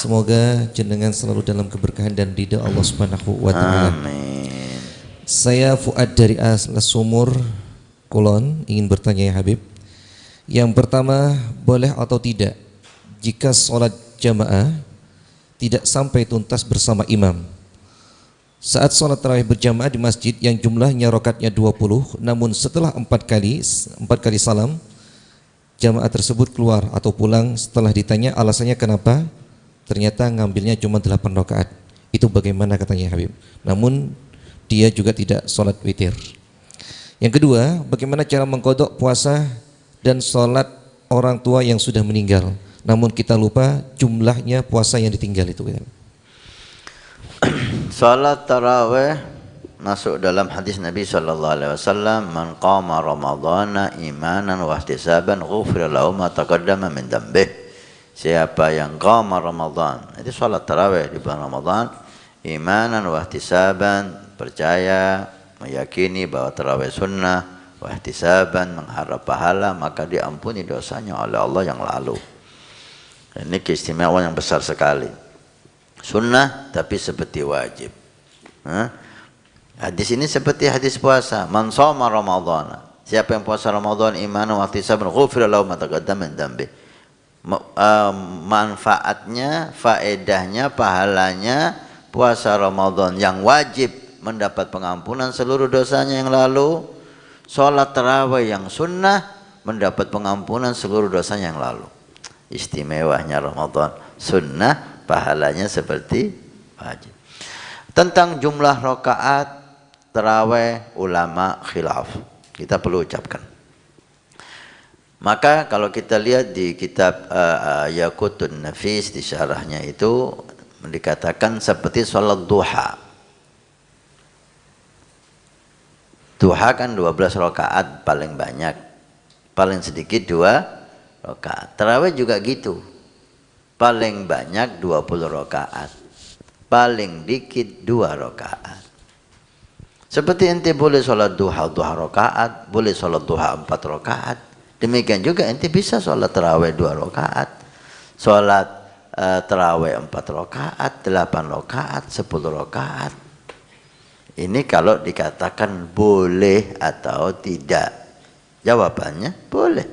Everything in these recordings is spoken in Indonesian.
Semoga jenengan selalu dalam keberkahan dan ridha Allah Subhanahu wa taala. Amin. Saya Fuad dari Asal Sumur Kulon ingin bertanya ya Habib. Yang pertama, boleh atau tidak jika sholat jamaah tidak sampai tuntas bersama imam? Saat sholat tarawih berjamaah di masjid yang jumlahnya rakaatnya 20, namun setelah 4 kali salam, jamaah tersebut keluar atau pulang. Setelah ditanya alasannya kenapa, ternyata ngambilnya cuma 8 rakaat. Itu bagaimana katanya Habib? Namun dia juga tidak sholat witir. Yang kedua, bagaimana cara mengkodok puasa dan sholat orang tua yang sudah meninggal, namun kita lupa jumlahnya puasa yang ditinggal itu. Salat tarawih masuk dalam hadis Nabi SAW, man qama ramadhana imanan wa ihtisaban ghufira lahu ma taqaddama min dhanbih. Siapa yang qama Ramadan, itu salat tarawih di bulan Ramadan, imanan wa ihtisaban, percaya, meyakini bahwa tarawih sunnah, wa ihtisaban, mengharap pahala, maka diampuni dosanya oleh Allah yang lalu. Ini keistimewaan yang besar sekali. Sunnah tapi seperti wajib. Hadis ini seperti hadis puasa. Man shoma Ramadhana, siapa yang puasa Ramadan imanan wa ihtisaban ghufira lahu ma taqaddama min dhanbi. Manfaatnya, faedahnya, pahalanya puasa Ramadan yang wajib mendapat pengampunan seluruh dosanya yang lalu. Sholat tarawih yang sunnah mendapat pengampunan seluruh dosanya yang lalu. Istimewanya Ramadan sunnah, pahalanya seperti wajib. Tentang jumlah rakaat tarawih ulama khilaf, kita perlu ucapkan. Maka kalau kita lihat di kitab Yaqutun Nafis, di syarahnya itu dikatakan seperti sholat duha. Duha kan 12 rakaat paling banyak, paling sedikit 2 rakaat. Tarawih juga gitu, paling banyak 20 rakaat, paling dikit 2 rakaat. Seperti ente boleh sholat duha 2 rakaat, boleh sholat duha 4 rakaat. Demikian juga ente bisa sholat tarawih 2 rakaat, sholat tarawih 4 rakaat, 8 rakaat, 10 rakaat. Ini kalau dikatakan boleh atau tidak, jawabannya boleh.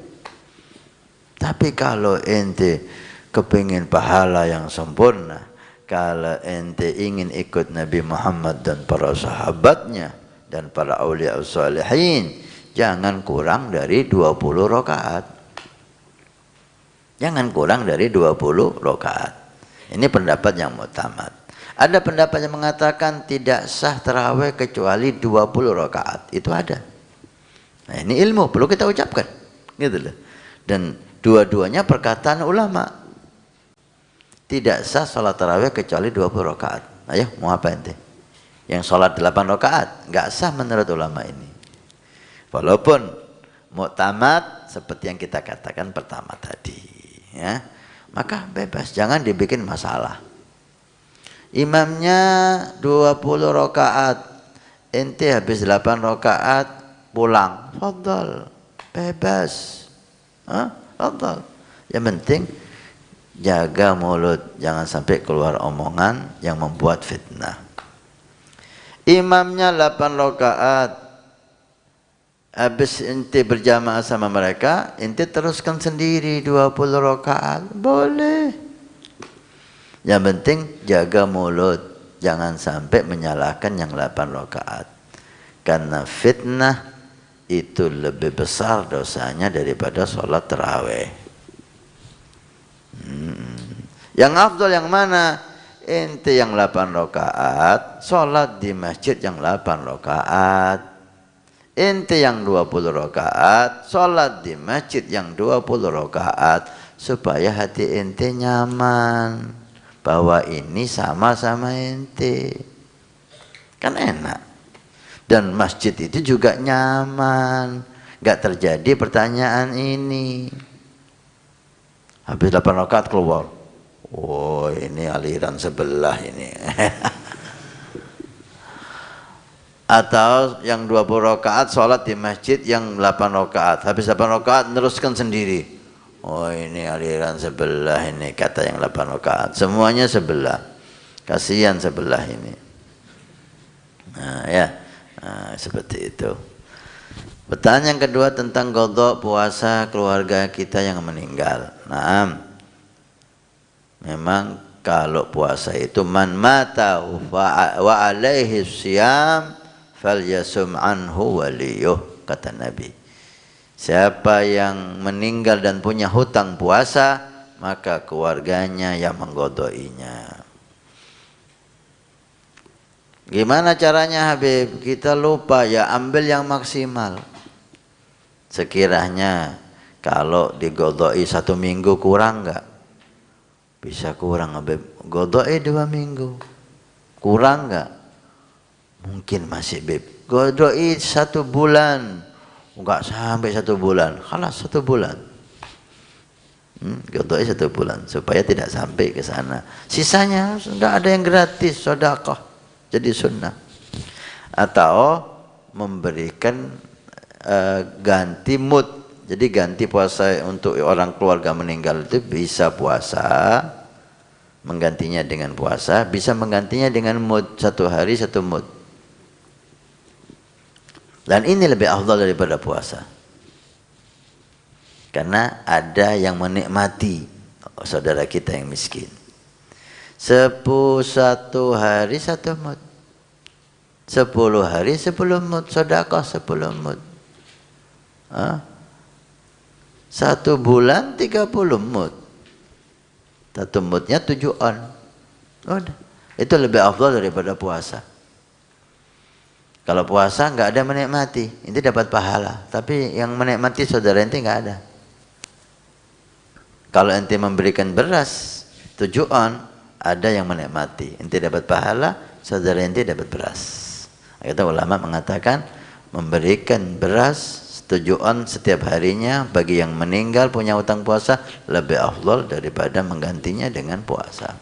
Tapi kalau ente kepingin pahala yang sempurna, kalau ente ingin ikut Nabi Muhammad dan para sahabatnya dan para aulia salihin, jangan kurang dari 20 rakaat. Jangan kurang dari 20 rakaat. Ini pendapat yang mu'tamad. Ada pendapat yang mengatakan tidak sah tarawih kecuali 20 rakaat. Itu ada. Nah, ini ilmu perlu kita ucapkan, gitu loh. Dan dua-duanya perkataan ulama. Tidak sah salat tarawih kecuali 20 rakaat. Ayo, mau apa ente? Yang salat 8 rakaat enggak sah menurut ulama ini. Walaupun mu'tamad seperti yang kita katakan pertama tadi, ya. Maka bebas, jangan dibikin masalah. Imamnya 20 rakaat, ente habis 8 rakaat pulang, fadhal, bebas. Fadhal. Yang penting jaga mulut, jangan sampai keluar omongan yang membuat fitnah. Imamnya 8 rakaat, habis ente berjamaah sama mereka, ente teruskan sendiri 20 rakaat, boleh. Yang penting jaga mulut, jangan sampai menyalahkan yang 8 rakaat. Karena fitnah itu lebih besar dosanya daripada sholat tarawih. Yang afdal yang mana? Ente yang 8 rakaat, sholat di masjid yang 8 rakaat. Ente yang 20 rakaat, sholat di masjid yang 20 rakaat, supaya hati ente nyaman bahwa ini sama-sama ente, kan enak. Dan masjid itu juga nyaman, gak terjadi pertanyaan ini. Habis 8 rakaat keluar, oh ini aliran sebelah ini. Atau yang 20 rakaat sholat di masjid yang 8 rakaat, habis 8 rakaat neruskan sendiri. Oh ini aliran sebelah ini, kata yang 8 rakaat. Semuanya sebelah. Kasihan sebelah ini. Nah, ya. Nah, seperti itu. Pertanyaan yang kedua tentang qada puasa keluarga kita yang meninggal. Nah, memang kalau puasa itu man mata wa alaihi siyam falyasum anhu waliyuh, kata Nabi. Siapa yang meninggal dan punya hutang puasa, maka keluarganya yang menggodoinya. Gimana caranya Habib? Kita lupa, ya ambil yang maksimal. Sekiranya kalau digodoi 1 minggu kurang enggak? Bisa kurang Habib. Godoi 2 minggu. Kurang enggak? Mungkin masih Habib. Godoi 1 bulan. Enggak sampai 1 bulan. Khalas 1 bulan. Godoi 1 bulan supaya tidak sampai ke sana. Sisanya enggak ada yang gratis, sedekah. Jadi sunnah. Atau memberikan ganti mood. Jadi ganti puasa untuk orang keluarga meninggal itu bisa puasa, menggantinya dengan puasa, bisa menggantinya dengan mood, 1 hari 1 mood. Dan ini lebih afdal daripada puasa. Karena ada yang menikmati saudara kita yang miskin. 1 hari 1 mood. 10 hari 10 mood, sedekah 10 mood. 1 bulan 30 mood. 1 moodnya 7 on. Udah. Itu lebih afdal daripada puasa. Kalau puasa nggak ada menikmati, ente dapat pahala. Tapi yang menikmati saudara ente nggak ada. Kalau ente memberikan beras 7 on, ada yang menikmati. Ente dapat pahala, saudara ente dapat beras. Kata ulama mengatakan memberikan beras 7 on setiap harinya bagi yang meninggal punya hutang puasa lebih afdal daripada menggantinya dengan puasa.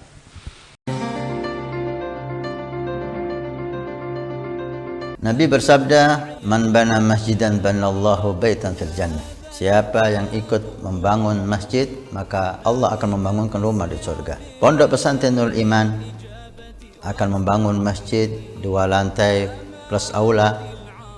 Nabi bersabda, "Man bana masjidan banallahu baitan fil jannah." Siapa yang ikut membangun masjid, maka Allah akan membangunkan rumah di surga. Pondok Pesantren Nurul Iman akan membangun masjid 2 lantai plus aula,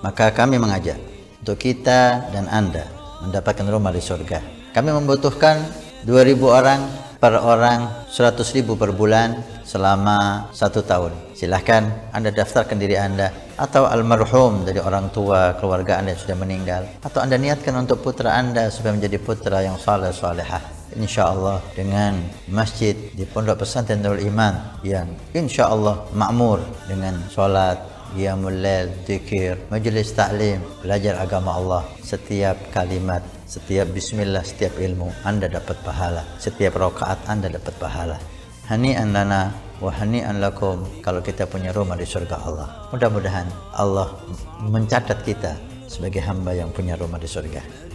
maka kami mengajak untuk kita dan Anda mendapatkan rumah di surga. Kami membutuhkan 2.000 orang, per orang 100.000 per bulan selama 1 tahun. Silahkan Anda daftarkan diri Anda atau almarhum dari orang tua keluarga Anda yang sudah meninggal, atau Anda niatkan untuk putra Anda supaya menjadi putra yang saleh salehah. InsyaAllah dengan masjid di Pondok Pesantren Nurul Iman yang insyaAllah makmur dengan sholat, qiyamul lail, zikir, majelis taklim, belajar agama Allah. Setiap kalimat, setiap bismillah, setiap ilmu Anda dapat pahala. Setiap rakaat Anda dapat pahala. Hani'an lana wa hani'an lakum kalau kita punya rumah di surga Allah. Mudah-mudahan Allah mencatat kita sebagai hamba yang punya rumah di surga.